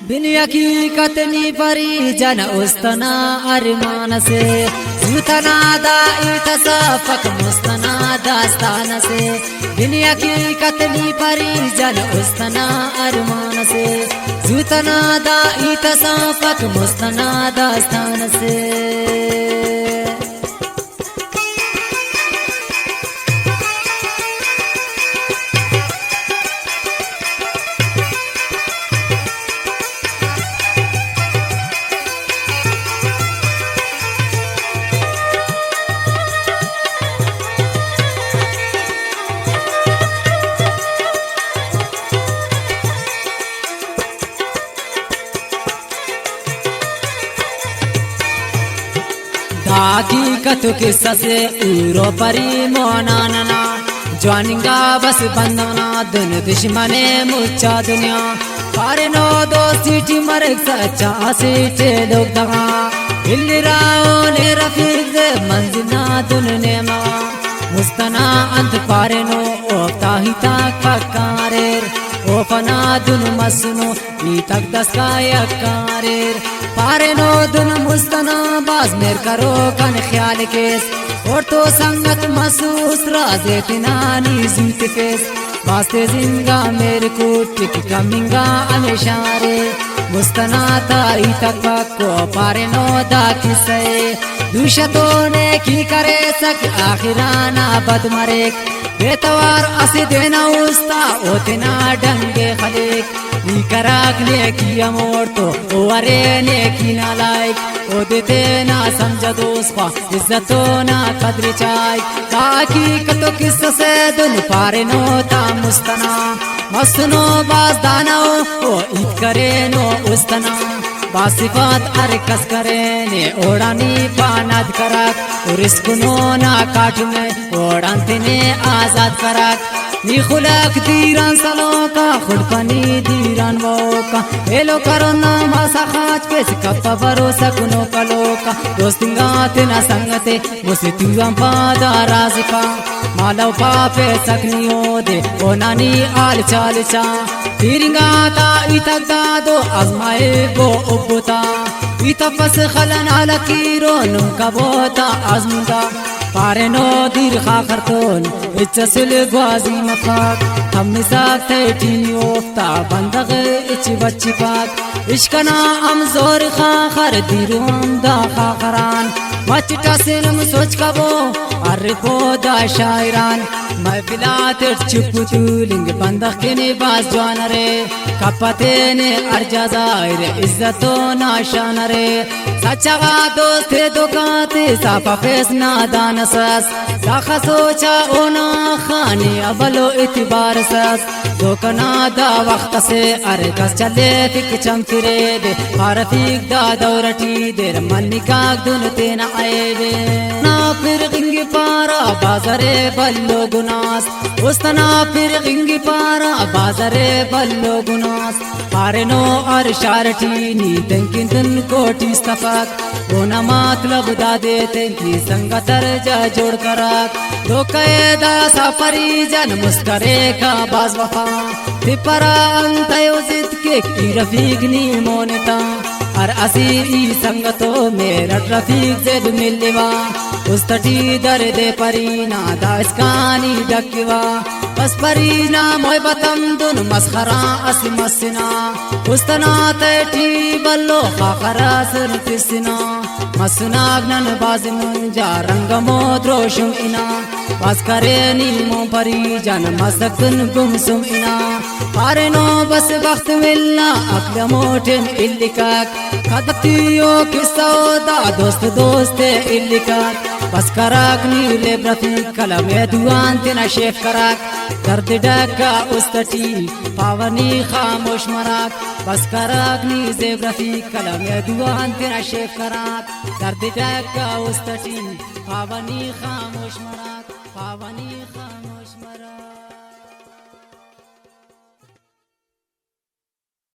बिन हकीकतनी परी जन उस्तना अरमान से जुतना दाई तसफक मुस्तना दास्तान से बिन हकीकतनी परी जन उस्तना अरमान से जुतना दाई तसफक मुस्तना दास्तान से हकीकत किस्सा से उरो परी मोनाना ज्वानिंगा बस बंदना दुन दुश्मने मुच्चा दुनिया पारे नो दो सीटी मरक सच्चा सीटे लोग दगा हिलराओ ने रफीक दे मंजिलना दुन ने मा मुस्तना अंत पारे नो ओफ्ता ही ताक कारेर ओफना दुन मसनो ई तक दस्का यकारेर पारे नो दुन मुस्तना बाज मेर करो कन ख्याल केस और तो संगत महसूस राजे तिनानी जीत फेस वास्ते जिंगा मेरे को टिक कमिंगा अमेशारे मुस्तना ताई तक को पारे नो दा किसे दुशतो ने की करे सक आखिराना बद मरेक बेतवार असी देना उस्ता ओतना डंगे खलीक नी कराक ने किया मोर तो ओरे ने की ना लाइक ओ देते ना समझ दोस्त पा इज्जतो ना कदर चाय ताकि कतो किस से दुन पारे नो ता मुस्तना मसनो बाज दाना ओ इत करे नो उस्तना बासिफात अरकस करे ने ओड़ानी पानाद कराक और इसकुनो ना काट में ओड़ानते ने आजाद कराक नी खुलाक दीरान सलोका खुलपनी दीरान वोका एलो करोना मासा खाच पेस कप्पा भरोसा कुनो कलोका दोस्तिंगा तेना संगते मुसितुआं पादा राजिका मालव पापे सकनियो दे ओ नानी आल चाल चा तीरिंगा ता इतक दादो आजमाए गो उबुता इतफस खलन आला कीरो नुका बोता आजमुंदा पारे नो दीर खाखरतोन इच्छसिल ग्वाजी मफाक हम मिसाक तैटीनी ओफ्ता बंदग इच बच्ची पाक इश्कना हम जोर खाखर दीरो हम दा खाखरान मचटा सिलम सोच कबो अर्रिपो दा शायरान महफिलात चुपुतुलिंग बंदग के ने बाज जवान रे कपते ने अर्जा जाहिर इज्जतो नाशान रे सच्चा दोस्त दुकाते साफा फेस नादान सस साखा सोचा ओना खाने अबलो इतबार सस दोकना दा वक्त से अरे कस चले फिक चमफिरे दे फारफीक दा दौरटी देर मनिका दुन तेना आए ना फिर गिंगी पारा बाजारे बल्लो गुनास उस्तना फिर गिंगी पारा बाजारे बल्लो गुनास पारे नो और शारटी नी तंकिन तन कोटी stafak ona matlab da dete ki संगतर जा जोड़ कराक तो कैदा सफरी जन मुस्करे का बाज वफा तिपरा अंतयो जिद के की रफीक नी मोनिता और असी संगतो मेरा रफीक जेद मिलवा उस्तटी दर्दे परीना दास्कानी डकवा बस परीना मोहब्बतम दुन मस्खरा असी मसना उस्तना तेठी बल्लो खाखरा सर तिसना मसनागनन बाज मुंजा रंग मोद्रोशुम इना बस करे नीमो परी जन मसकन गुमसुम इना पारे नो बस वक्त मिलना अकल मोटिम इल्लिकाक खदतियो किसौदा दोस्त दोस्ते इल्लिकाक बस कराक नीले ब्रफी कलम दुआन तेना शेफ कराक दर्द डका उस्तटी पावनी खामोश मराक बस कराक नी जेब्रफी कलम दुआन तेना शेफ कराक दर्द डका उस्तटी पावनी खामोश मराक पावनी